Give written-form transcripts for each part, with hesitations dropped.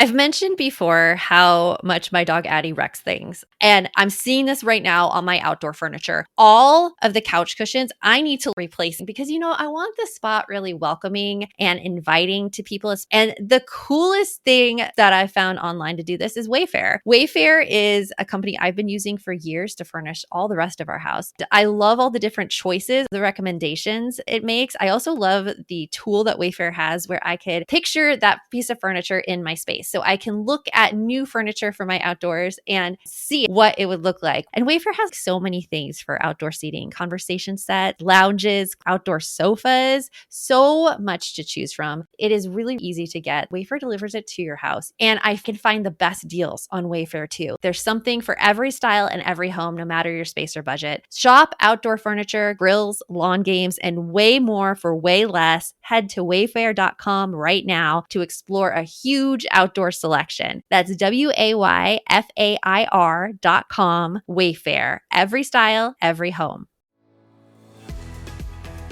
I've mentioned before how much my dog Addie wrecks things. And I'm seeing this right now on my outdoor furniture. All of the couch cushions I need to replace because, I want the spot really welcoming and inviting to people. And the coolest thing that I found online to do this is Wayfair. Wayfair is a company I've been using for years to furnish all the rest of our house. I love all the different choices, the recommendations it makes. I also love the tool that Wayfair has where I could picture that piece of furniture in my space. So I can look at new furniture for my outdoors and see what it would look like. And Wayfair has so many things for outdoor seating, conversation set, lounges, outdoor sofas, so much to choose from. It is really easy to get. Wayfair delivers it to your house. And I can find the best deals on Wayfair too. There's something for every style and every home, no matter your space or budget. Shop outdoor furniture, grills, lawn games, and way more for way less. Head to wayfair.com right now to explore a huge outdoor selection. That's WAYFAIR.com. Wayfair. Every style, every home.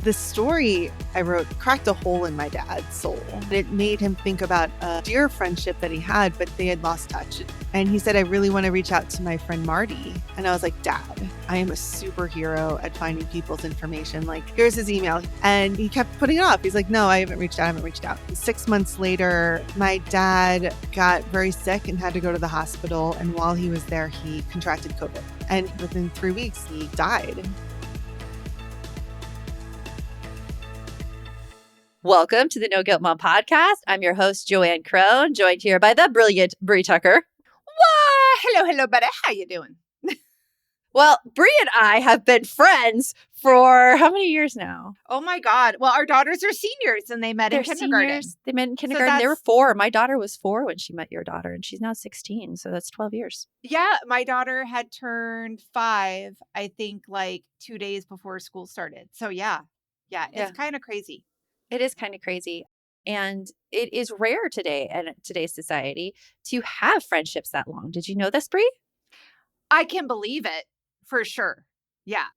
The story I wrote cracked a hole in my dad's soul. It made him think about a dear friendship that he had, but they had lost touch. And he said, I really want to reach out to my friend Marty. And I was like, Dad, I am a superhero at finding people's information. Like, here's his email. And he kept putting it off. He's like, no, I haven't reached out. 6 months later, my dad got very sick and had to go to the hospital. And while he was there, he contracted COVID. And within 3 weeks, he died. Welcome to the No Guilt Mom podcast. I'm your host, Joanne Crone, joined here by the brilliant Brie Tucker. Whoa, hello, buddy. How you doing? Well, Brie and I have been friends for how many years now? Oh my God. Well, our daughters are seniors and they met in kindergarten. Seniors. They met in kindergarten. They were 4. My daughter was 4 when she met your daughter, and she's now 16. So that's 12 years. Yeah. My daughter had turned 5, I think, like 2 days before school started. So yeah, it's kind of crazy. It is kind of crazy. And it is rare today in today's society to have friendships that long. Did you know this, Brie? I can believe it for sure. Yeah.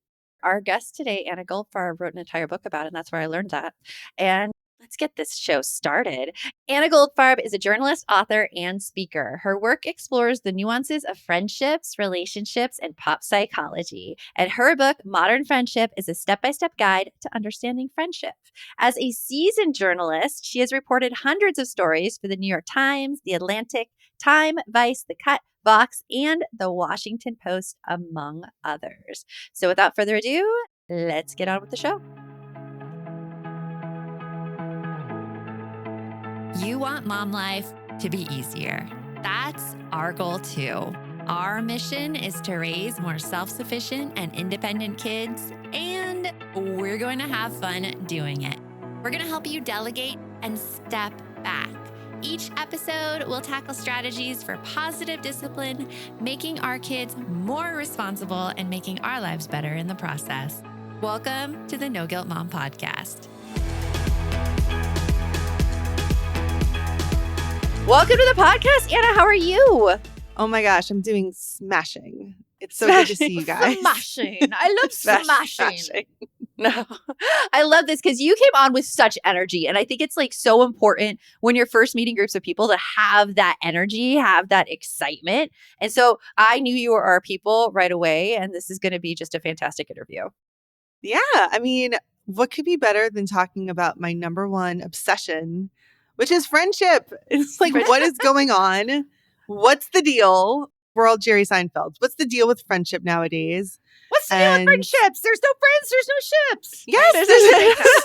Our guest today, Anna Goldfarb, wrote an entire book about it, and that's where I learned that. And let's get this show started. Anna Goldfarb is a journalist, author, and speaker. Her work explores the nuances of friendships, relationships, and pop psychology. And her book, Modern Friendship, is a step-by-step guide to understanding friendship. As a seasoned journalist, she has reported hundreds of stories for the New York Times, The Atlantic, Time, Vice, The Cut, Vox, and The Washington Post, among others. So without further ado, let's get on with the show. You want mom life to be easier. That's our goal too. Our mission is to raise more self-sufficient and independent kids, and we're going to have fun doing it. We're going to help you delegate and step back. Each episode will tackle strategies for positive discipline, making our kids more responsible and making our lives better in the process. Welcome to the No Guilt Mom podcast. Welcome to the podcast, Anna. How are you? Oh my gosh, I'm doing smashing. It's so good to see you guys. Smashing. I love smashing. No, I love this because you came on with such energy. And I think it's like so important when you're first meeting groups of people to have that energy, have that excitement. And so I knew you were our people right away. And this is going to be just a fantastic interview. Yeah. I mean, what could be better than talking about my number one obsession, which is friendship? It's like, what is going on? What's the deal? We're all Jerry Seinfeld. What's the deal with friendship nowadays? What's the deal with friendships? There's no friends. There's no ships. Yes, there's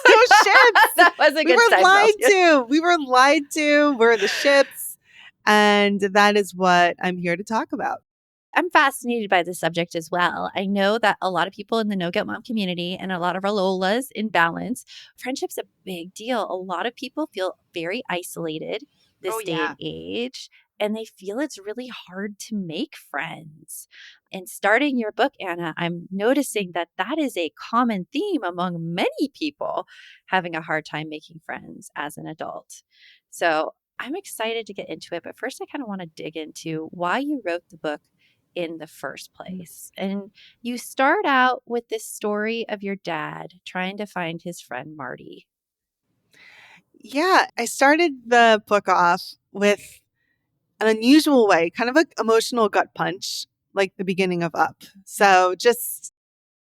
no ships. That was a good We were Seinfeld. lied to. We were lied to. We're the ships. And that is what I'm here to talk about. I'm fascinated by this subject as well. I know that a lot of people in the No Guilt Mom community and a lot of our Lolas in balance, friendship's a big deal. A lot of people feel very isolated this day and age, and they feel it's really hard to make friends. And starting your book, Anna, I'm noticing that that is a common theme among many people, having a hard time making friends as an adult. So I'm excited to get into it. But first, I kind of want to dig into why you wrote the book in the first place. And you start out with this story of your dad trying to find his friend Marty. Yeah, I started the book off with an unusual way, kind of an emotional gut punch, like the beginning of Up. So just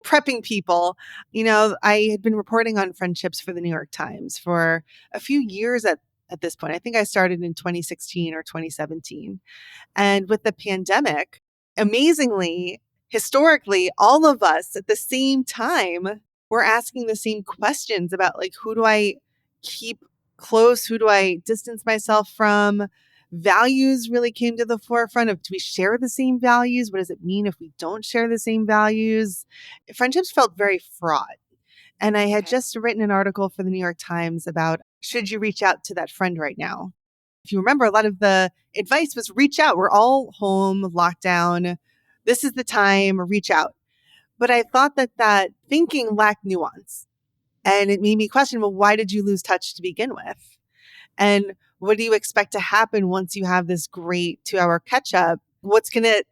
prepping people. I had been reporting on friendships for the New York Times for a few years at this point. I think I started in 2016 or 2017. And with the pandemic, amazingly, historically, all of us at the same time were asking the same questions about like, who do I keep close? Who do I distance myself from? Values really came to the forefront of, do we share the same values? What does it mean if we don't share the same values? Friendships felt very fraught. And I had just written an article for the New York Times about, should you reach out to that friend right now? If you remember, a lot of the advice was reach out. We're all home, lockdown. This is the time, reach out. But I thought that thinking lacked nuance. And it made me question, well, why did you lose touch to begin with? And what do you expect to happen once you have this great 2-hour catch up? What's going to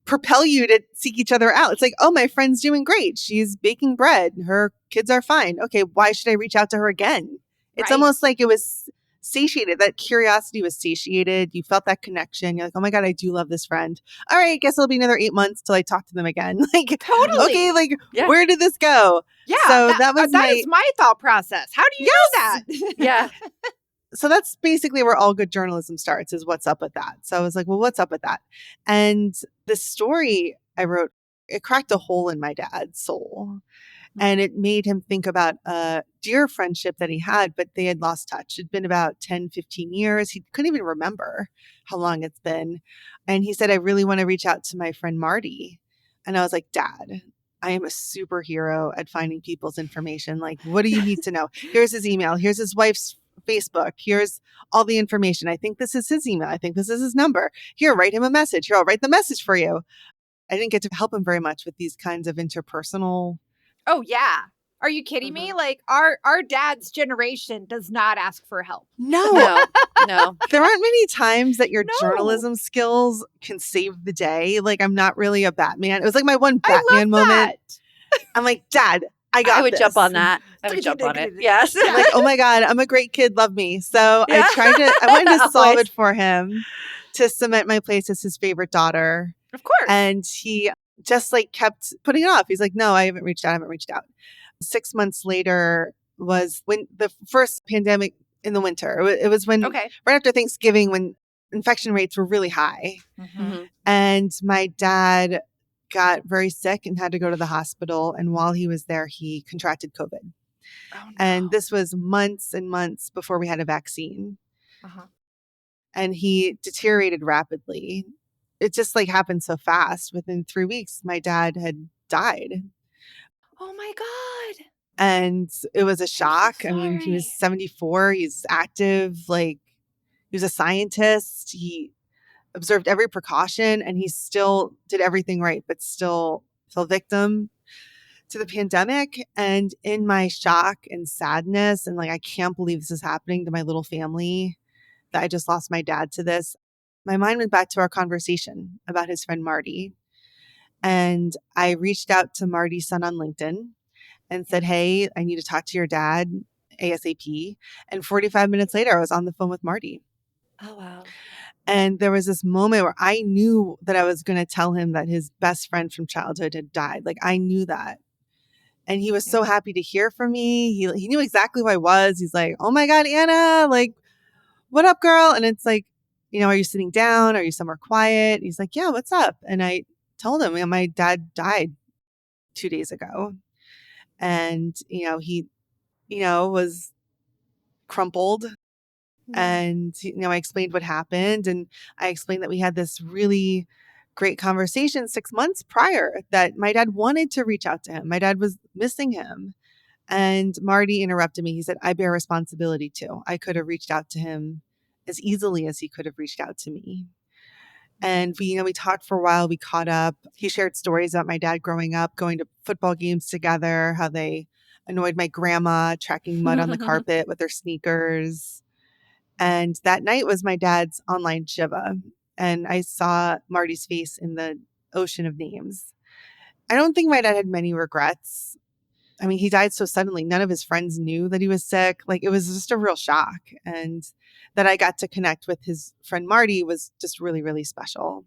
propel you to seek each other out? It's like, oh, my friend's doing great. She's baking bread. Her kids are fine. Okay, why should I reach out to her again? It's almost like it was satiated. That curiosity was satiated. You felt that connection. You're like, oh my God, I do love this friend. All right, I guess it'll be another 8 months till I talk to them again. Like, Totally. okay, like, where did this go? Yeah. So that is my thought process. How do you know that? Yeah. So that's basically where all good journalism starts, is what's up with that. So I was like, well, what's up with that? And the story I wrote, it cracked a hole in my dad's soul. And it made him think about a dear friendship that he had, but they had lost touch. It'd been about 10, 15 years. He couldn't even remember how long it's been. And he said, I really want to reach out to my friend Marty. And I was like, Dad, I am a superhero at finding people's information. Like, what do you need to know? Here's his email. Here's his wife's Facebook. Here's all the information. I think this is his email. I think this is his number. Here, write him a message. Here, I'll write the message for you. I didn't get to help him very much with these kinds of interpersonal. Oh, yeah. Are you kidding me? Like our dad's generation does not ask for help. No. There aren't many times that your journalism skills can save the day. Like, I'm not really a Batman. It was like my one Batman moment. I'm like, Dad, I would jump on that. I would jump on it. Yes. I'm like, oh my God, I'm a great kid. Love me. So I wanted to solve it for him, to cement my place as his favorite daughter. Of course. And he just like kept putting it off. He's like, no, I haven't reached out. 6 months later was when the first pandemic in the winter. It was when right after Thanksgiving, when infection rates were really high. Mm-hmm. And my dad got very sick and had to go to the hospital. And while he was there, he contracted COVID. Oh, no. And this was months and months before we had a vaccine. And he deteriorated rapidly. It just like happened so fast. Within 3 weeks, my dad had died. Oh my God. And it was a shock. So I mean, he was sorry. 74. He's active. Like, he was a scientist. He observed every precaution, and he still did everything right, but still fell victim to the pandemic. And in my shock and sadness, and like, I can't believe this is happening to my little family, that I just lost my dad to this, my mind went back to our conversation about his friend Marty. And I reached out to Marty's son on LinkedIn and said, hey, I need to talk to your dad ASAP. And 45 minutes later, I was on the phone with Marty. Oh, wow. And there was this moment where I knew that I was going to tell him that his best friend from childhood had died. Like, I knew that. And he was so happy to hear from me. He knew exactly who I was. He's like, oh my God, Anna, like, what up, girl? And it's like, are you sitting down? Are you somewhere quiet? He's like, yeah, what's up? And I told him, my dad died 2 days ago. And, he, was crumpled. And, I explained what happened. And I explained that we had this really great conversation 6 months prior, that my dad wanted to reach out to him. My dad was missing him. And Marty interrupted me. He said, I bear responsibility too. I could have reached out to him as easily as he could have reached out to me. And we talked for a while. We caught up. He shared stories about my dad growing up, going to football games together, how they annoyed my grandma, tracking mud on the carpet with their sneakers. And that night was my dad's online Shiva. And I saw Marty's face in the ocean of names. I don't think my dad had many regrets I mean, he died so suddenly. None of his friends knew that he was sick. Like, it was just a real shock. And that I got to connect with his friend Marty was just really, really special.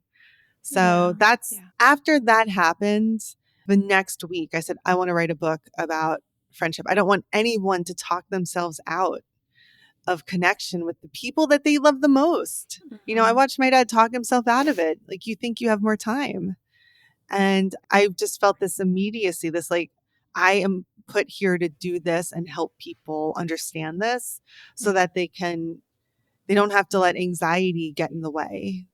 So that's after that happened, the next week, I said, I want to write a book about friendship. I don't want anyone to talk themselves out of connection with the people that they love the most. You know, I watched my dad talk himself out of it. Like, you think you have more time. And I just felt this immediacy, this like, I am put here to do this and help people understand this so that they don't have to let anxiety get in the way.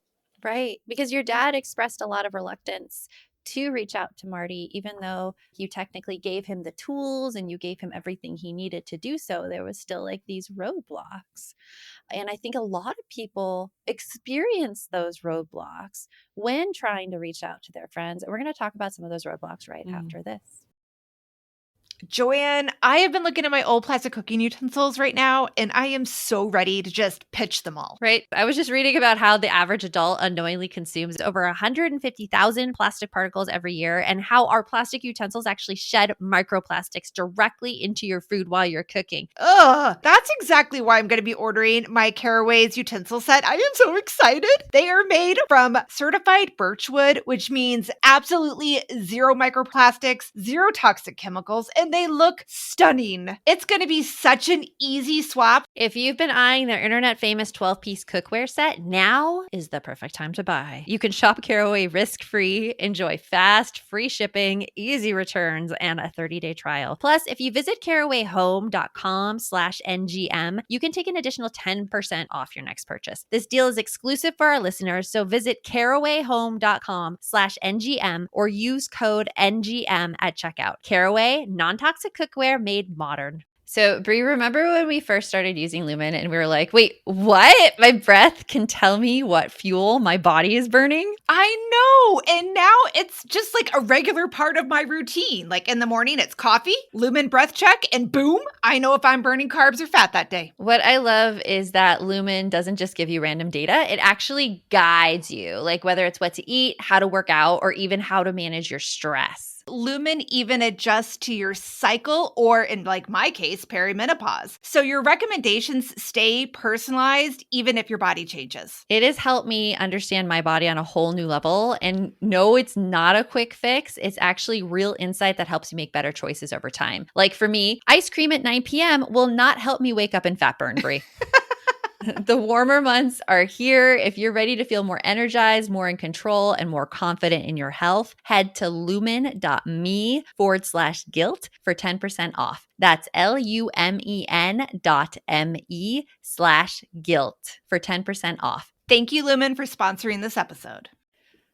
Right. Because your dad expressed a lot of reluctance to reach out to Marty, even though you technically gave him the tools and you gave him everything he needed to do so. There was still like these roadblocks. And I think a lot of people experience those roadblocks when trying to reach out to their friends. And we're going to talk about some of those roadblocks right after this. Joanne, I have been looking at my old plastic cooking utensils right now, and I am so ready to just pitch them all. Right. I was just reading about how the average adult unknowingly consumes over 150,000 plastic particles every year, and how our plastic utensils actually shed microplastics directly into your food while you're cooking. Ugh, that's exactly why I'm going to be ordering my Caraway's utensil set. I am so excited. They are made from certified birchwood, which means absolutely zero microplastics, zero toxic chemicals, and they look stunning. It's going to be such an easy swap. If you've been eyeing their internet famous 12-piece cookware set, now is the perfect time to buy. You can shop Caraway risk-free, enjoy fast, free shipping, easy returns, and a 30-day trial. Plus, if you visit carawayhome.com/NGM, you can take an additional 10% off your next purchase. This deal is exclusive for our listeners, so visit carawayhome.com/NGM or use code NGM at checkout. Caraway, non-toxic cookware made modern. So, Brie, remember when we first started using Lumen and we were like, wait, what? My breath can tell me what fuel my body is burning? I know. And now it's just like a regular part of my routine. Like in the morning, it's coffee, Lumen breath check, and boom, I know if I'm burning carbs or fat that day. What I love is that Lumen doesn't just give you random data. It actually guides you, like whether it's what to eat, how to work out, or even how to manage your stress. Lumen even adjusts to your cycle or, in like my case, perimenopause. So your recommendations stay personalized even if your body changes. It has helped me understand my body on a whole new level. And no, it's not a quick fix. It's actually real insight that helps you make better choices over time. Like for me, ice cream at 9 p.m. will not help me wake up and fat burn, Brie. The warmer months are here. If you're ready to feel more energized, more in control, and more confident in your health, head to lumen.me/guilt for 10% off. That's LUMEN.me/guilt for 10% off. Thank you, Lumen, for sponsoring this episode.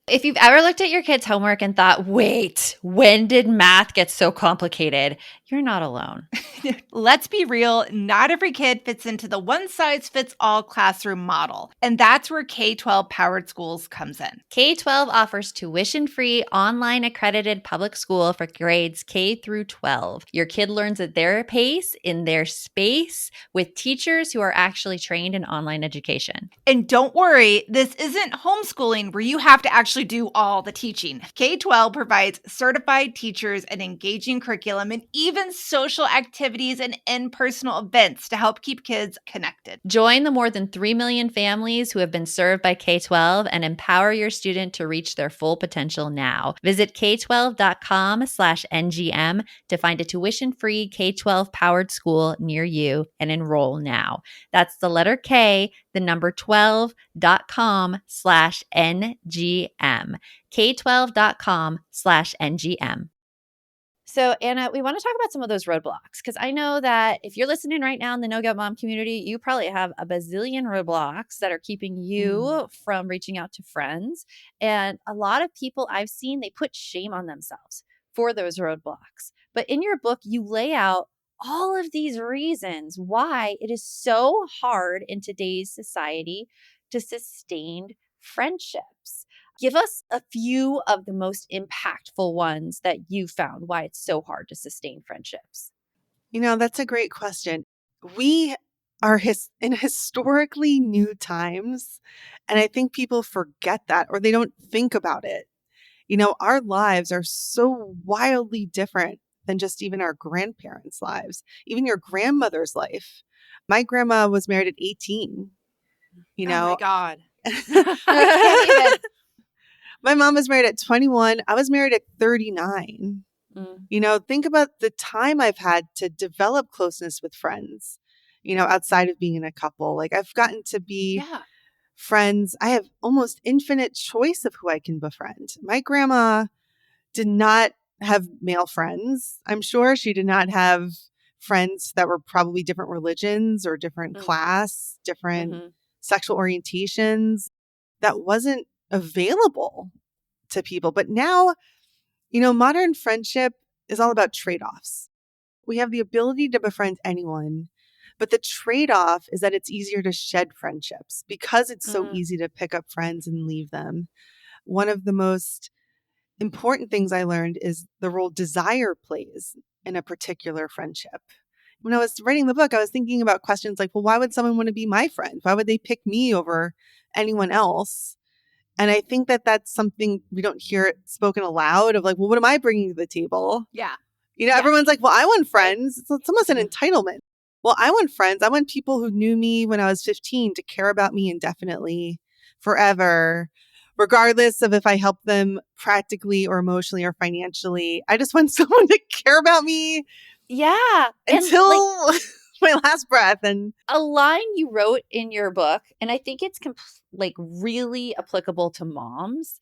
If you've ever looked at your kids' homework and thought, wait, when did math get so complicated? You're not alone. Let's be real, not every kid fits into the one-size-fits-all classroom model. And that's where K-12 Powered Schools comes in. K-12 offers tuition-free, online accredited public school for grades K through 12. Your kid learns at their pace, in their space, with teachers who are actually trained in online education. And don't worry, this isn't homeschooling where you have to actually do all the teaching. K-12 provides certified teachers, an engaging curriculum, and even social activities and in-personal events to help keep kids connected. Join the more than 3 million families who have been served by K-12 and empower your student to reach their full potential now. Visit k12.com/NGM to find a tuition-free K-12 powered school near you and enroll now. That's the letter K, the number 12.com/NGM. k12.com/NGM. So, Anna, we want to talk about some of those roadblocks because I know that if you're listening right now in the No Guilt Mom community, you probably have a bazillion roadblocks that are keeping you from reaching out to friends. And a lot of people I've seen, they put shame on themselves for those roadblocks. But in your book, you lay out all of these reasons why it is so hard in today's society to sustain friendships. Give us a few of the most impactful ones that you found, why it's so hard to sustain friendships. You know, that's a great question. We are in historically new times, and I think people forget that or they don't think about it. You know, our lives are so wildly different than just even our grandparents' lives, even your grandmother's life. My grandma was married at 18, you Oh my know. God. I can't even. My mom was married at 21. I was married at 39. Think about the time I've had to develop closeness with friends, outside of being in a couple. Like I've gotten to be friends. I have almost infinite choice of who I can befriend. My grandma did not have male friends. I'm sure she did not have friends that were probably different religions or different class, different sexual orientations. That wasn't available to people. But now, modern friendship is all about trade-offs. We have the ability to befriend anyone, but the trade-off is that it's easier to shed friendships because it's so easy to pick up friends and leave them. One of the most important things I learned is the role desire plays in a particular friendship. When I was writing the book, I was thinking about questions like, well, why would someone want to be my friend? Why would they pick me over anyone else? And I think that that's something we don't hear it spoken aloud of like, well, what am I bringing to the table? Yeah. Everyone's like, well, I want friends. It's almost an entitlement. Well, I want friends. I want people who knew me when I was 15 to care about me indefinitely, forever, regardless of if I help them practically or emotionally or financially. I just want someone to care about me until my last breath. And a line you wrote in your book, and I think it's really applicable to moms,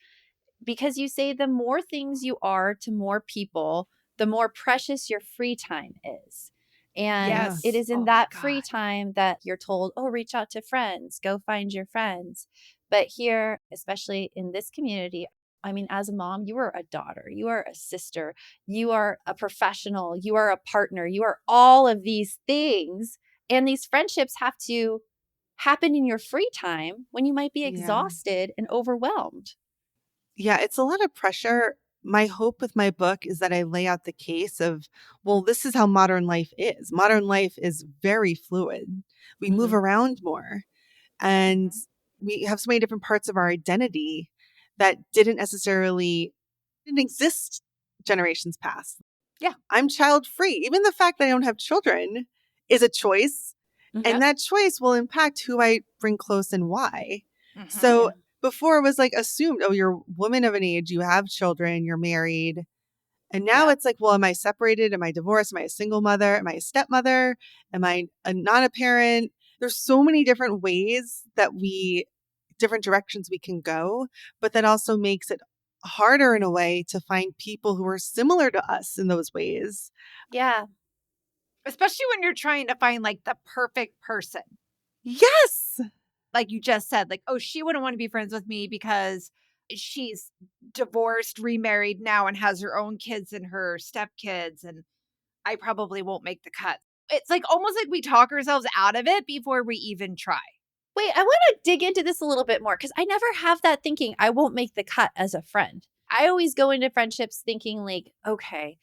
because you say the more things you are to more people, the more precious your free time is. And it is in that free time that you're told, oh, reach out to friends, go find your friends. But here, especially in this community, I mean, as a mom, you are a daughter, you are a sister, you are a professional, you are a partner, you are all of these things. And these friendships have to happen in your free time when you might be exhausted and overwhelmed. Yeah, it's a lot of pressure. My hope with my book is that I lay out the case of, well, this is how modern life is. Modern life is very fluid. We move around more and we have so many different parts of our identity that didn't exist generations past. Yeah. I'm child free. Even the fact that I don't have children is a choice. And that choice will impact who I bring close and why. So before it was like assumed, oh, you're a woman of an age, you have children, you're married. And now it's like, well, am I separated? Am I divorced? Am I a single mother? Am I a stepmother? Am I not a parent? There's so many different ways different directions we can go, but that also makes it harder in a way to find people who are similar to us in those ways. Yeah. Especially when you're trying to find like the perfect person. Yes. Like you just said, like, oh, she wouldn't want to be friends with me because she's divorced, remarried now, and has her own kids and her stepkids, and I probably won't make the cut. It's like almost like we talk ourselves out of it before we even try. Wait, I want to dig into this a little bit more because I never have that thinking, I won't make the cut as a friend. I always go into friendships thinking like, okay,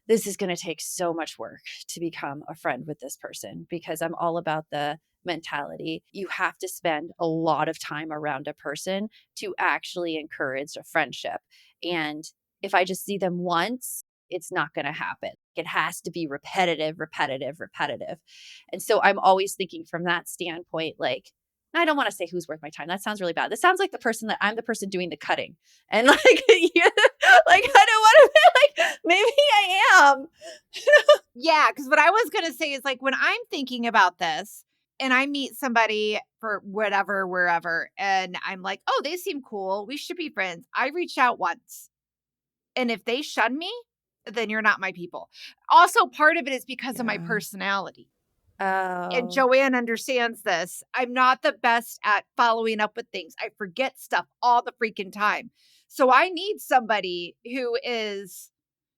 this is going to take so much work to become a friend with this person because I'm all about the mentality. You have to spend a lot of time around a person to actually encourage a friendship. And if I just see them once, it's not going to happen. It has to be repetitive, repetitive, repetitive. And so I'm always thinking from that standpoint, like, I don't want to say who's worth my time. That sounds really bad. This sounds like I'm the person doing the cutting. And like, like I don't want to be like, maybe I am. Yeah, because what I was going to say is like when I'm thinking about this and I meet somebody for whatever, wherever, and I'm like, oh, they seem cool. We should be friends. I reach out once. And if they shun me, then you're not my people. Also, part of it is because of my personality. And Joanne understands this. I'm not the best at following up with things. I forget stuff all the freaking time. So I need somebody who is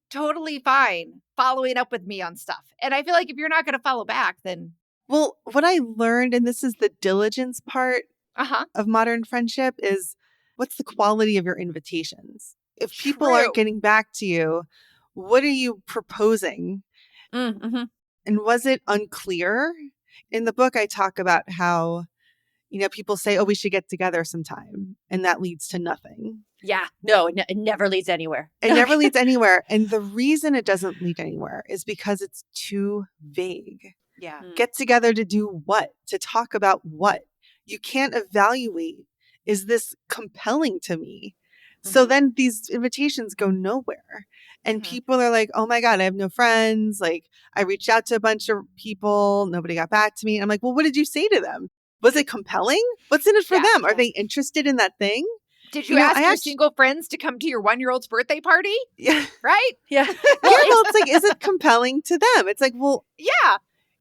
totally fine following up with me on stuff. And I feel like if you're not going to follow back, then. Well, what I learned, and this is the diligence part of modern friendship, is what's the quality of your invitations? If people aren't getting back to you, what are you proposing? Mm-hmm. And was it unclear? In the book, I talk about how, People say, oh, we should get together sometime. And that leads to nothing. Yeah. No, it never leads anywhere. It never leads anywhere. And the reason it doesn't lead anywhere is because it's too vague. Yeah. Get together to do what? To talk about what? You can't evaluate, is this compelling to me? So then these invitations go nowhere. And people are like, oh my God, I have no friends. Like, I reached out to a bunch of people. Nobody got back to me. I'm like, well, what did you say to them? Was it compelling? What's in it for them? Are they interested in that thing? Did you ask your single friends to come to your 1-year-old's birthday party? Yeah. Right? Yeah. Well, it's like, is it compelling to them? It's like, well, yeah.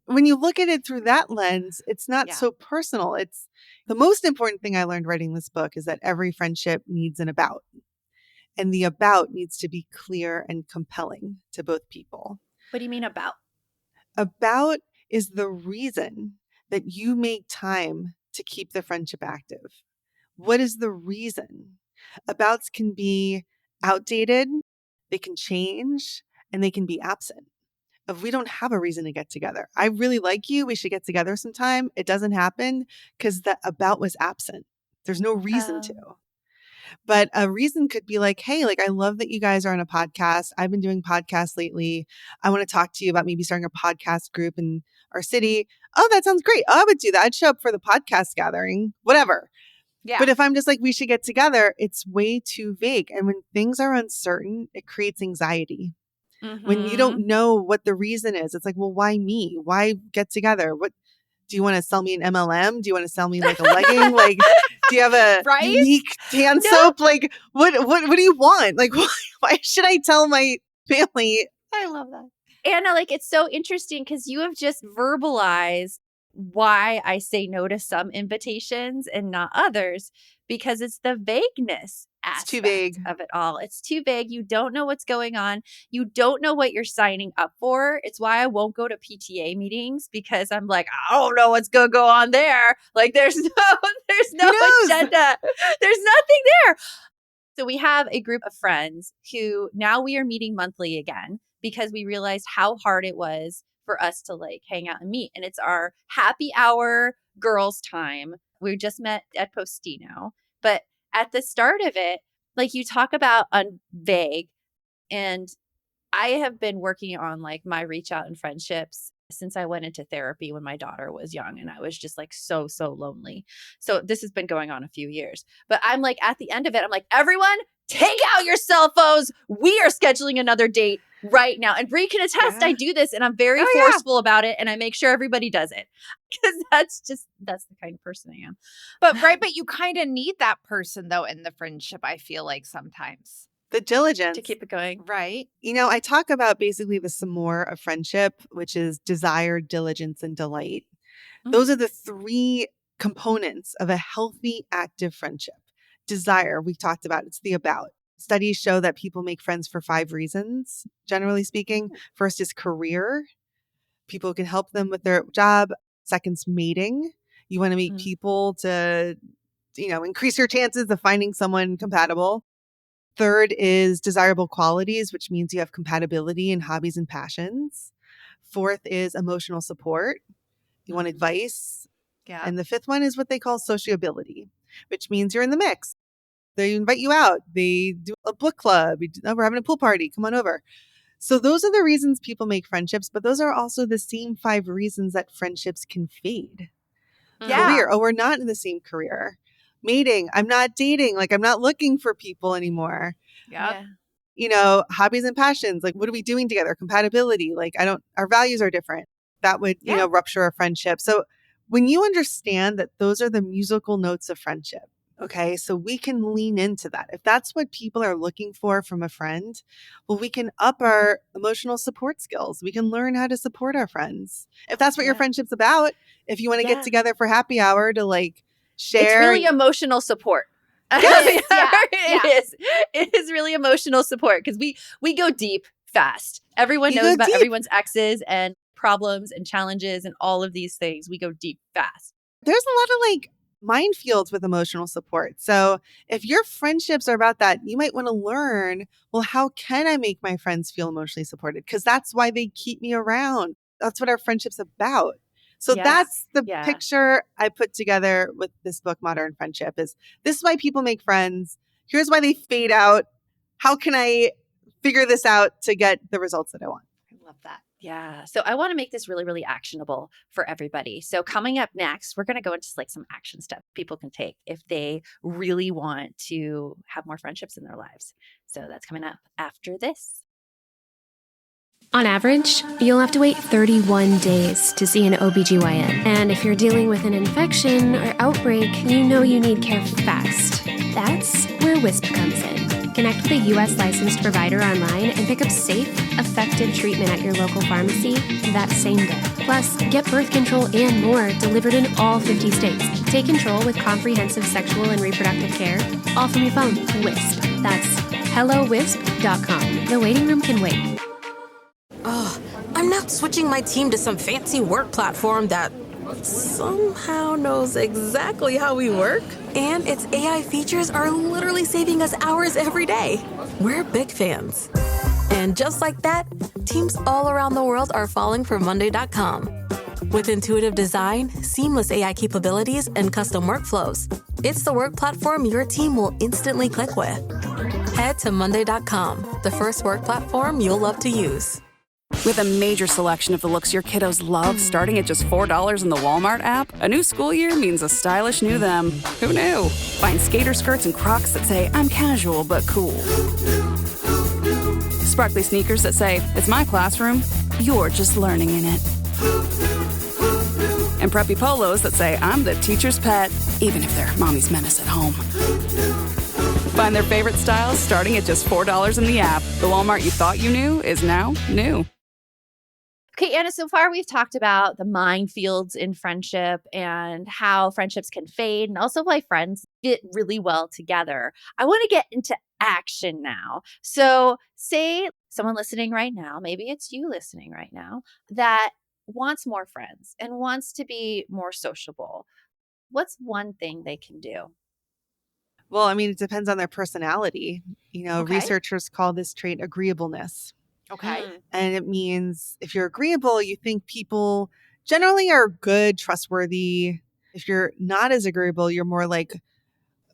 When you look at it through that lens, it's not so personal. It's the most important thing I learned writing this book is that every friendship needs an about. And the about needs to be clear and compelling to both people. What do you mean about? About is the reason that you make time to keep the friendship active. What is the reason? Abouts can be outdated, they can change, and they can be absent. If we don't have a reason to get together, I really like you, we should get together sometime. It doesn't happen because the about was absent. There's no reason to. But a reason could be like, hey, like, I love that you guys are on a podcast. I've been doing podcasts lately. I want to talk to you about maybe starting a podcast group in our city. Oh, that sounds great. Oh, I would do that. I'd show up for the podcast gathering, whatever. Yeah. But if I'm just like, we should get together, it's way too vague. And when things are uncertain, it creates anxiety. When you don't know what the reason is, it's like, well, why me? Why get together? What do you want to sell me an MLM? Do you want to sell me like a legging? Like, do you have a unique hand soap? Like, what do you want? Like, why should I tell my family? I love that. Anna, like, it's so interesting because you have just verbalized why I say no to some invitations and not others, because it's the vagueness aspect too vague of it all. It's too vague. You don't know what's going on. You don't know what you're signing up for. It's why I won't go to PTA meetings, because I'm like, I don't know what's going to go on there. Like, there's no agenda. There's nothing there. So we have a group of friends who now we are meeting monthly again, because we realized how hard it was for us to like hang out and meet. And it's our happy hour girls time. We just met at Postino. But at the start of it, like, you talk about vague, and I have been working on like my reach out and friendships since I went into therapy when my daughter was young, and I was just like so lonely. So this has been going on a few years, but I'm like, at the end of it, I'm like, everyone take out your cell phones. We are scheduling another date right now. And Bree can attest, I do this, and I'm very forceful about it, and I make sure everybody does it, because that's the kind of person I am. But you kind of need that person though in the friendship, I feel like sometimes. The diligence to keep it going. Right. I talk about basically the s'more of friendship, which is desire, diligence, and delight. Those are the three components of a healthy, active friendship. Desire, we talked about, it's the about. Studies show that people make friends for 5 reasons, generally speaking. First is career. People can help them with their job. Second's mating. You want to meet people to, increase your chances of finding someone compatible. Third is desirable qualities, which means you have compatibility in hobbies and passions. Fourth is emotional support. You want advice. Yeah. And the fifth one is what they call sociability, which means you're in the mix. They invite you out. They do a book club. We're having a pool party. Come on over. So those are the reasons people make friendships, but those are also the same 5 reasons that friendships can fade. Yeah. Career. Oh, we're not in the same career. Mating. I'm not dating. Like, I'm not looking for people anymore. Yeah. Hobbies and passions. Like, what are we doing together? Compatibility. Like, our values are different. That would, rupture a friendship. So when you understand that those are the musical notes of friendship, okay, so we can lean into that. If that's what people are looking for from a friend, well, we can up our emotional support skills. We can learn how to support our friends. If that's what your friendship's about, if you want to get together for happy hour to like share. It's really emotional support. Yes, It is really emotional support, because we go deep fast. Everyone knows about everyone's exes and problems and challenges and all of these things. We go deep fast. There's a lot of like minefields with emotional support. So if your friendships are about that, you might want to learn, well, how can I make my friends feel emotionally supported? Because that's why they keep me around. That's what our friendship's about. So Yes. that's the Yeah. picture I put together with this book, Modern Friendship, is this is why people make friends. Here's why they fade out. How can I figure this out to get the results that I want? I love that. Yeah. So I want to make this really, really actionable for everybody. So coming up next, we're going to go into like some action steps people can take if they really want to have more friendships in their lives. So that's coming up after this. On average, you'll have to wait 31 days to see an OBGYN. And if you're dealing with an infection or outbreak, you know you need care fast. That's where WISP comes in. Connect with a U.S. licensed provider online and pick up safe, effective treatment at your local pharmacy that same day. Plus, get birth control and more delivered in all 50 states. Take control with comprehensive sexual and reproductive care, all from your phone. WISP. That's hellowisp.com. The waiting room can wait. Oh, I'm not switching my team to some fancy work platform that somehow knows exactly how we work. And its AI features are literally saving us hours every day. We're big fans. And just like that, teams all around the world are falling for Monday.com. With intuitive design, seamless AI capabilities, and custom workflows, it's the work platform your team will instantly click with. Head to Monday.com, the first work platform you'll love to use. With a major selection of the looks your kiddos love starting at just $4 in the Walmart app, a new school year means a stylish new them. Who knew? Find skater skirts and Crocs that say, I'm casual but cool. Sparkly sneakers that say, it's my classroom, you're just learning in it. And preppy polos that say, I'm the teacher's pet, even if they're mommy's menace at home. Find their favorite styles starting at just $4 in the app. The Walmart you thought you knew is now new. Okay, Anna, so far we've talked about the minefields in friendship and how friendships can fade and also why friends fit really well together. I want to get into action now. So say someone listening right now, maybe it's you listening right now, that wants more friends and wants to be more sociable. What's one thing they can do? Well, I mean, it depends on their personality. Okay. Researchers call this trait agreeableness. Okay. And it means if you're agreeable, you think people generally are good, trustworthy. If you're not as agreeable, you're more like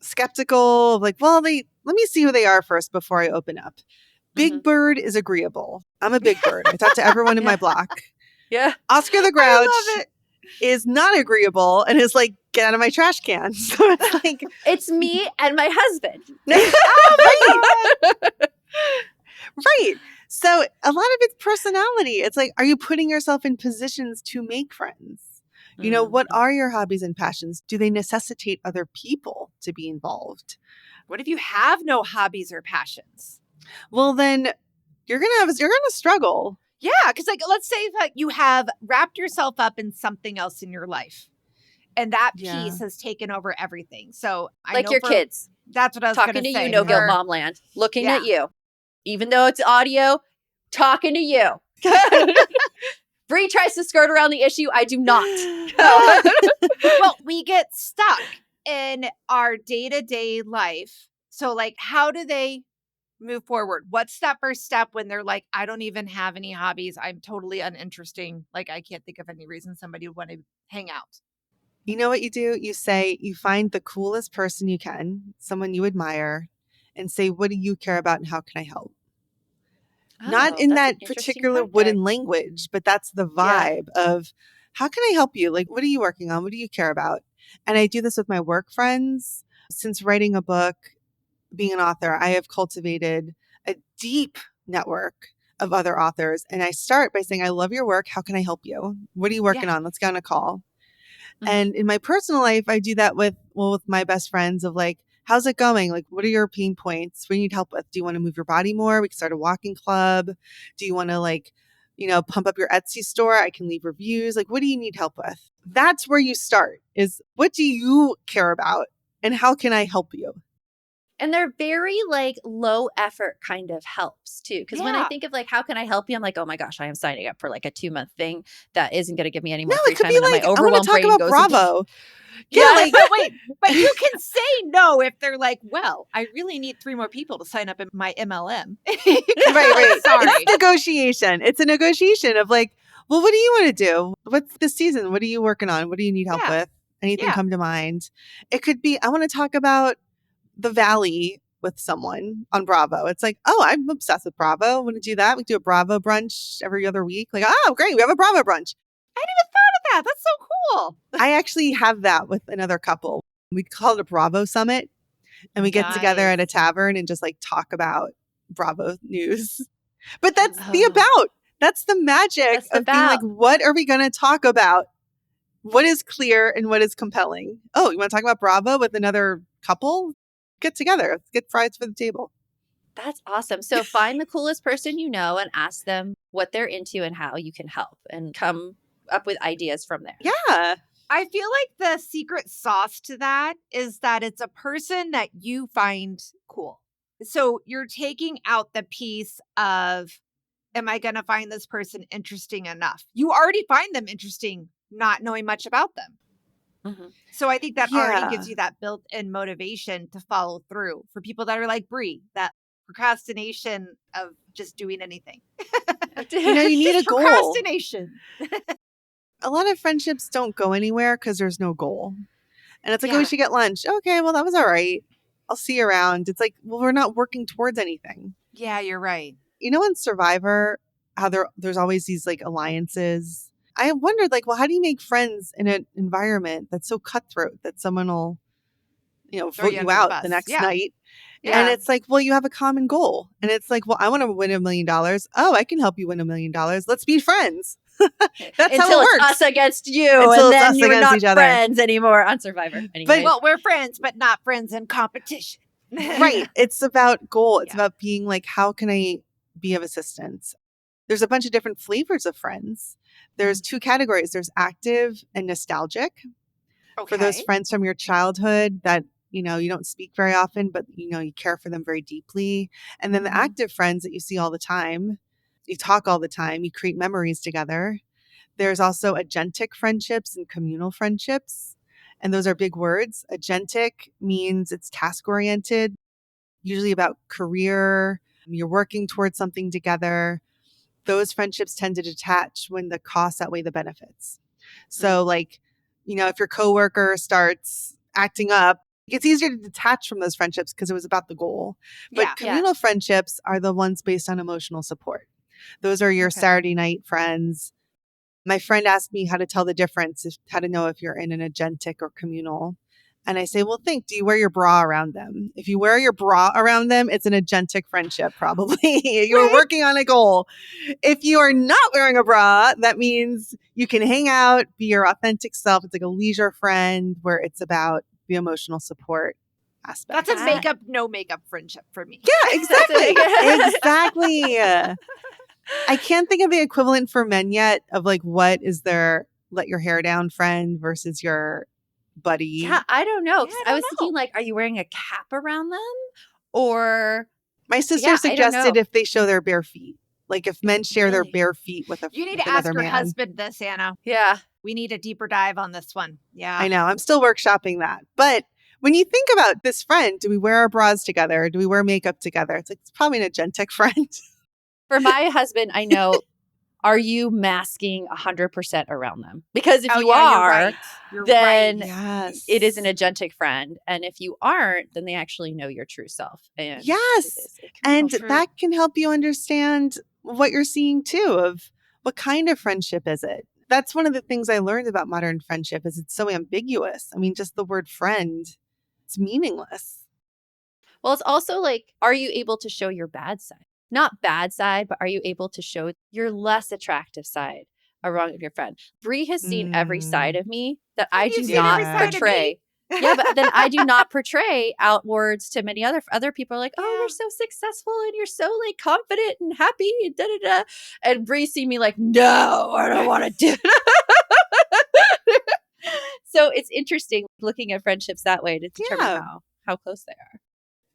skeptical, like, well, let me see who they are first before I open up. Big Bird is agreeable. I'm a big bird. I talk to everyone in my block. Yeah. Oscar the Grouch is not agreeable and is like, get out of my trash can. So it's like, It's me and my husband. right. So a lot of it's personality. It's like, are you putting yourself in positions to make friends? What are your hobbies and passions? Do they necessitate other people to be involved? What if you have no hobbies or passions? Well, then you're gonna struggle. Yeah, because let's say that you have wrapped yourself up in something else in your life, and that piece has taken over everything. So Like your kids. That's what I was going Talking to to say. you, No Guilt Mom Land. Looking Yeah. at you. Even though it's audio, talking to you. Bree tries to skirt around the issue. I do not. Well, we get stuck in our day-to-day life. So how do they move forward? What's that first step when they're like, I don't even have any hobbies. I'm totally uninteresting. I can't think of any reason somebody would want to hang out. You know what you do? You say, you find the coolest person you can, someone you admire, and say, what do you care about and how can I help? Not in that particular wooden language, but that's the vibe of how can I help you? Like, what are you working on? What do you care about? And I do this with my work friends. Since writing a book, being an author, I have cultivated a deep network of other authors. And I start by saying, I love your work. How can I help you? What are you working on? Let's get on a call. And in my personal life, I do that with my best friends of like, how's it going? Like, what are your pain points? What do you need help with? Do you want to move your body more? We can start a walking club. Do you want to pump up your Etsy store? I can leave reviews. Like, what do you need help with? That's where you start is what do you care about and how can I help you? And they're very low effort kind of helps too. Because when I think of how can I help you? I'm like, oh my gosh, I am signing up for a 2-month thing that isn't going to give me any more free time. And then my I want overwhelmed to talk brain about goes Bravo. Yeah, but you can say no if they're like, well, I really need 3 more people to sign up in my MLM. Right. Sorry. It's negotiation. It's a negotiation of like, Well, what do you want to do? What's this season? What are you working on? What do you need help Yeah. with? Anything Yeah. come to mind? It could be, I want to talk about the Valley with someone on Bravo. It's like, oh, I'm obsessed with Bravo. Want to do that? We do a Bravo brunch every other week. Like, oh, great. We have a Bravo brunch. I hadn't even thought of that. That's so cool. I actually have that with another couple. We call it a Bravo Summit. And we get together at a Nice. tavern and just like talk about Bravo news. But that's the Oh. about. That's the magic That's the of being like, about. what are we going to talk about? What is clear and what is compelling? Oh, you want to talk about Bravo with another couple? Get together. Let's get fries for the table. That's awesome. So find the coolest person you know and ask them what they're into and how you can help and come up with ideas from there. Yeah. I feel like the secret sauce to that is that it's a person that you find cool. So you're taking out the piece of, am I going to find this person interesting enough? You already find them interesting, not knowing much about them. Mhm. So I think that already Yeah. gives you that built-in motivation to follow through for people that are like Brie, that procrastination of just doing anything. You know, you need a Just goal. procrastination. A lot of friendships don't go anywhere because there's no goal. And it's like, oh, Yeah. we should get lunch. Okay, well, that was all right. I'll see you around. It's like, well, we're not working towards anything. Yeah, you're right. You know, in Survivor, how there's always these like alliances. I wondered, like, well, how do you make friends in an environment that's so cutthroat that someone will, Throw vote you you under the out bus. the next Yeah. night? Yeah. And it's like, well, you have a common goal. And it's like, well, I want to win $1 million. Oh, I can help you win $1 million. Let's be friends. That's Until how it it's works. us against you, Until and it's then us you're against not each other. friends anymore on Survivor. Anyway, Well, we're friends, but not friends in competition. Right. It's about goal. It's Yeah. about being like, how can I be of assistance? There's a bunch of different flavors of friends. There's 2 categories. There's active and nostalgic. Okay. For those friends from your childhood that, you don't speak very often, but, you care for them very deeply. And then the Mhm. active friends that you see all the time, you talk all the time, you create memories together. There's also agentic friendships and communal friendships. And those are big words. Agentic means it's task oriented, usually about career. You're working towards something together. Those friendships tend to detach when the costs outweigh the benefits. So, like, if your coworker starts acting up, it's easier to detach from those friendships because it was about the goal. But Yeah. communal friendships are the ones based on emotional support. Those are your Okay. Saturday night friends. My friend asked me how to tell the difference, how to know if you're in an agentic or communal. And I say, well, do you wear your bra around them? If you wear your bra around them, it's an agentic friendship, probably. You're Right. working on a goal. If you are not wearing a bra, that means you can hang out, be your authentic self. It's like a leisure friend where it's about the emotional support aspect. That's a That- makeup, no makeup friendship for me. Yeah, exactly. That's Exactly. I can't think of the equivalent for men yet of like what is their let your hair down friend versus your buddy. Yeah, I don't know. 'Cause Yeah, I I don't was thinking, know. like, are you wearing a cap around them? Or My sister Yeah, I don't suggested know. if they show their bare feet. Like if men share their Really? bare feet with You need with to ask another your man. husband this, Anna. yeah. We need a deeper dive on this one. Yeah. I know. I'm still workshopping that. But when you think about this friend, do we wear our bras together? Do we wear makeup together? It's like, it's probably an agentic friend. For my husband, I know, are you masking 100% around them? Because if Oh, you yeah, you're are, right. You're then right. Yes. it is an agentic friend. And if you aren't, then they actually know your true self. And Yes. it is a And communal that can help you understand what you're seeing too of what kind of friendship is it? That's one of the things I learned about modern friendship is it's so ambiguous. I mean, just the word friend, it's meaningless. Well, it's also like, are you able to show your bad side? Not bad side, but are you able to show your less attractive side around your friend? Bree has seen every side of me that I do You've seen every not side of me. portray. Yeah, but then I do not portray outwards to many other people are like, oh, Yeah. you're so successful and you're so like confident and happy and da da da. And Bree see me like, no, I don't want to do it. So it's interesting looking at friendships that way to determine Yeah. how close they are.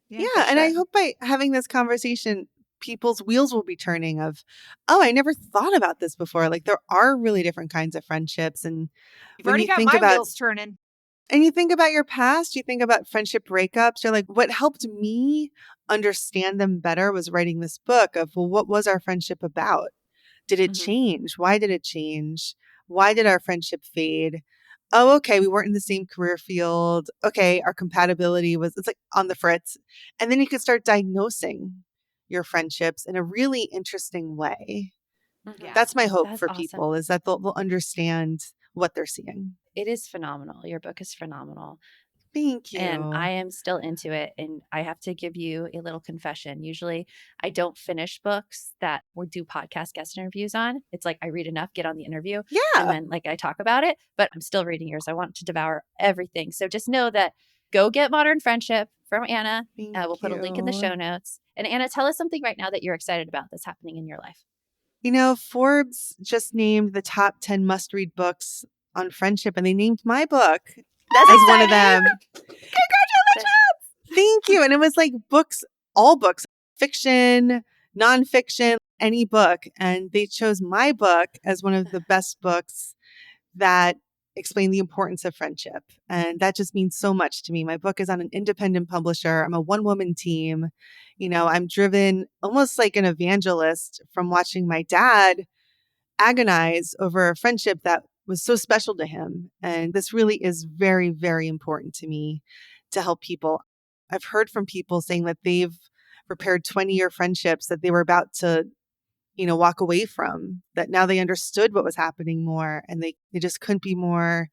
Yeah. for And I sure. hope by having this conversation, people's wheels will be turning of, oh, I never thought about this before. Like there are really different kinds of friendships. And You've when already you got think my about wheels turning. and you think about your past, you think about friendship breakups, you're like, what helped me understand them better was writing this book of, well, what was our friendship about? Did it change? Why did it change? Why did our friendship fade? Oh, okay, we weren't in the same career field. Okay, our compatibility was, it's like on the fritz. And then you can start diagnosing your friendships in a really interesting way. Yeah. That's my hope That's for awesome. people, is that they'll understand what they're seeing. It is phenomenal. Your book is phenomenal. Thank you. And I am still into it. And I have to give you a little confession. Usually I don't finish books that we do podcast guest interviews on. It's like I read enough, get on the interview, and Yeah. then like I talk about it, but I'm still reading yours. I want to devour everything. So just know that go get Modern Friendship from Anna. Thank We'll put a link in the show notes. And Anna, tell us something right now that you're excited about that's happening in your life. You know, Forbes just named the top 10 must-read books on friendship, and they named my book as one of them. Thank you. And it was like books, all books, fiction, nonfiction, any book. And they chose my book as one of the best books that explain the importance of friendship. And that just means so much to me. My book is on an independent publisher. I'm a one-woman team. You know, I'm driven almost like an evangelist from watching my dad agonize over a friendship that was so special to him. And this really is very, very important to me to help people. I've heard from people saying that they've repaired 20-year friendships that they were about to, you know, walk away from, that now they understood what was happening more, and they just couldn't be more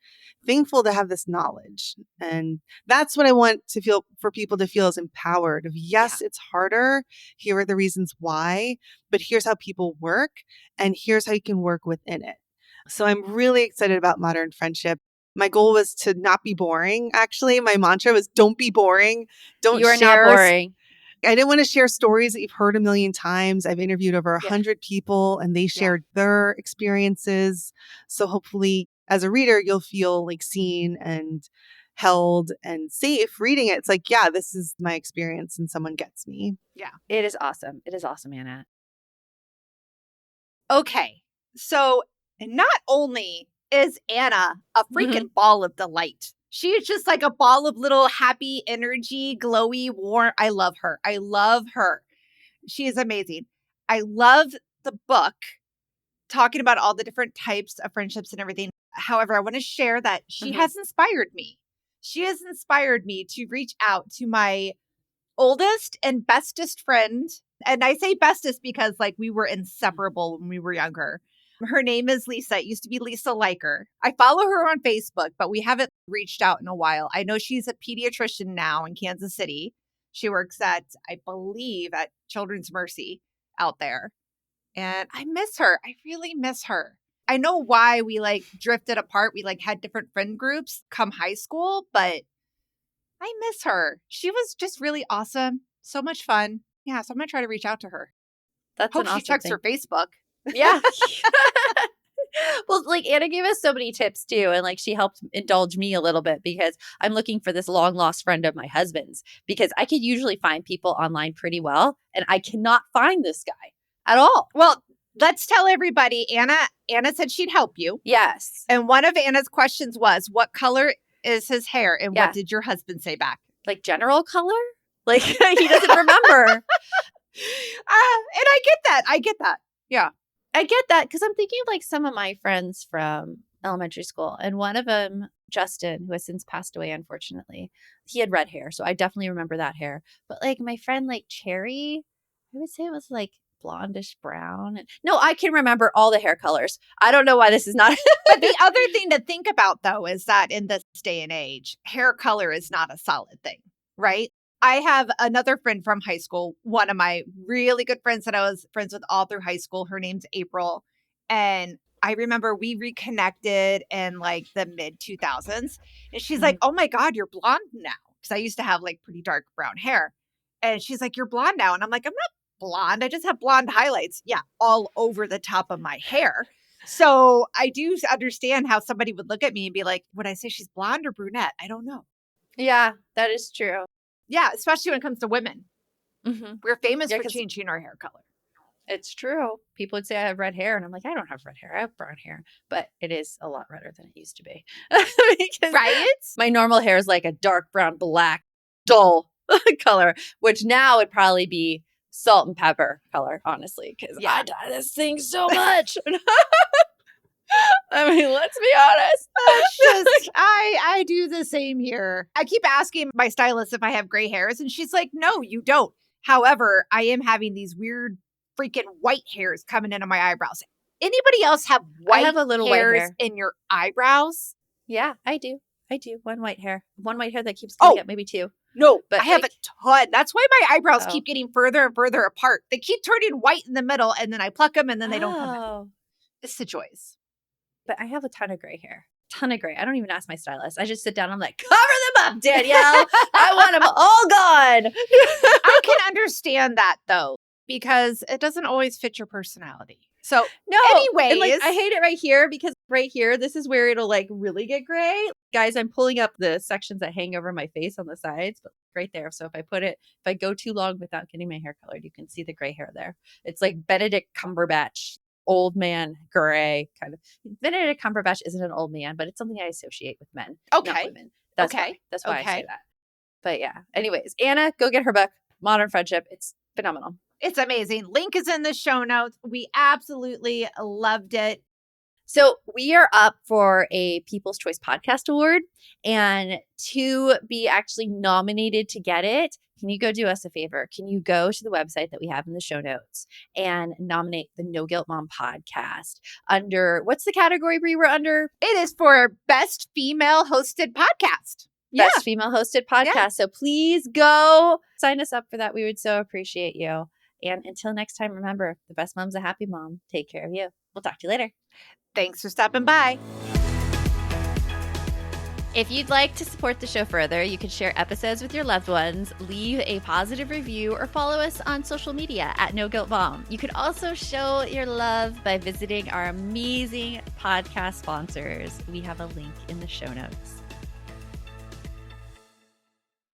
thankful to have this knowledge. And that's what I want to feel, for people to feel, is empowered of, yes, it's harder. Here are the reasons why, but here's how people work, and here's how you can work within it. So I'm really excited about Modern Friendship. My goal was to not be boring. Actually, my mantra was don't be boring. You are not boring. I didn't want to share stories that you've heard a million times. I've interviewed over 100 people, and they shared their experiences. So hopefully as a reader, you'll feel like seen and held and safe reading it. It's like, yeah, this is my experience, and someone gets me. Yeah. It is awesome. It is awesome, Anna. Okay. So not only is Anna a freaking ball of delight, she is just like a ball of little happy energy, glowy, warm. I love her. I love her. She is amazing. I love the book talking about all the different types of friendships and everything. However, I want to share that she has inspired me. She has inspired me to reach out to my oldest and bestest friend. And I say bestest because like we were inseparable when we were younger. Her name is Lisa. It used to be Lisa Liker. I follow her on Facebook, but we haven't reached out in a while. I know she's a pediatrician now in Kansas City. She works at, I believe, at Children's Mercy out there. And I miss her. I really miss her. I know why we like drifted apart. We like had different friend groups come high school, but I miss her. She was just really awesome. So much fun. Yeah, so I'm going to try to reach out to her. That's Hope an she awesome checks thing. her Facebook. Yeah. Well, like Anna gave us so many tips too. And like she helped indulge me a little bit because I'm looking for this long lost friend of my husband's, because I could usually find people online pretty well. And I cannot find this guy at all. Well, let's tell everybody. Anna said she'd help you. Yes. And one of Anna's questions was, what color is his hair? And Yeah. what did your husband say back? Like general color? Like he doesn't remember. And I get that. I get that. Yeah. I get that because I'm thinking of like some of my friends from elementary school, and one of them, Justin, who has since passed away, unfortunately, he had red hair. So I definitely remember that hair. But like my friend, like Cherry, I would say it was like blondish brown. No, I can remember all the hair colors. I don't know why this is not. But the other thing to think about, though, is that in this day and age, hair color is not a solid thing, right? I have another friend from high school, one of my really good friends that I was friends with all through high school. Her name's April. And I remember we reconnected in like the mid 2000s. And she's like, oh my God, you're blonde now. Because I used to have like pretty dark brown hair. And she's like, you're blonde now. And I'm like, I'm not blonde. I just have blonde highlights. Yeah, all over the top of my hair. So I do understand how somebody would look at me and be like, would I say she's blonde or brunette? I don't know. Yeah, that is true. Yeah, especially when it comes to women. Mm-hmm. We're famous Yeah, for 'cause- changing our hair color. It's true. People would say I have red hair, and I'm like, I don't have red hair. I have brown hair, but it is a lot redder than it used to be. Because Right? my normal hair is like a dark brown, black, dull color, which now would probably be salt and pepper color, honestly, because I dye this thing so much. I mean, let's be honest. It's just, I do the same here. I keep asking my stylist if I have gray hairs, and she's like, no, you don't. However, I am having these weird freaking white hairs coming into my eyebrows. Anybody else have white I have a little white hairs hair in your eyebrows? Yeah, I do. One white hair that keeps coming up, maybe two. No, but I have a ton. That's why my eyebrows Oh. keep getting further and further apart. They keep turning white in the middle, and then I pluck them, and then they don't come out. It's the choice. But I have a ton of gray hair. Ton of gray. I don't even ask my stylist. I just sit down. I'm like, cover them up, Danielle. I want them all gone. I can understand that, though, because it doesn't always fit your personality. So, No. anyways, And, like, I hate it right here because right here, this is where it'll like really get gray. Guys, I'm pulling up the sections that hang over my face on the sides, but right there. So if I go too long without getting my hair colored, you can see the gray hair there. It's like Benedict Cumberbatch, old man gray kind of. Benedict Cumberbatch isn't an old man, but it's something I associate with men, not women. That's why I say that. But yeah. Anyways, Anna, go get her book, Modern Friendship. It's phenomenal. It's amazing. Link is in the show notes. We absolutely loved it. So we are up for a People's Choice Podcast Award, and to be actually nominated to get it, can you go do us a favor? Can you go to the website that we have in the show notes and nominate the No Guilt Mom podcast under, what's the category we were under? It is for Best Female Hosted Podcast. Best Female Hosted Podcast. Yeah. So please go sign us up for that. We would so appreciate you. And until next time, remember, the best mom's a happy mom. Take care of you. We'll talk to you later. Thanks for stopping by. If you'd like to support the show further, you can share episodes with your loved ones, leave a positive review, or follow us on social media at No Guilt Mom. You could also show your love by visiting our amazing podcast sponsors. We have a link in the show notes.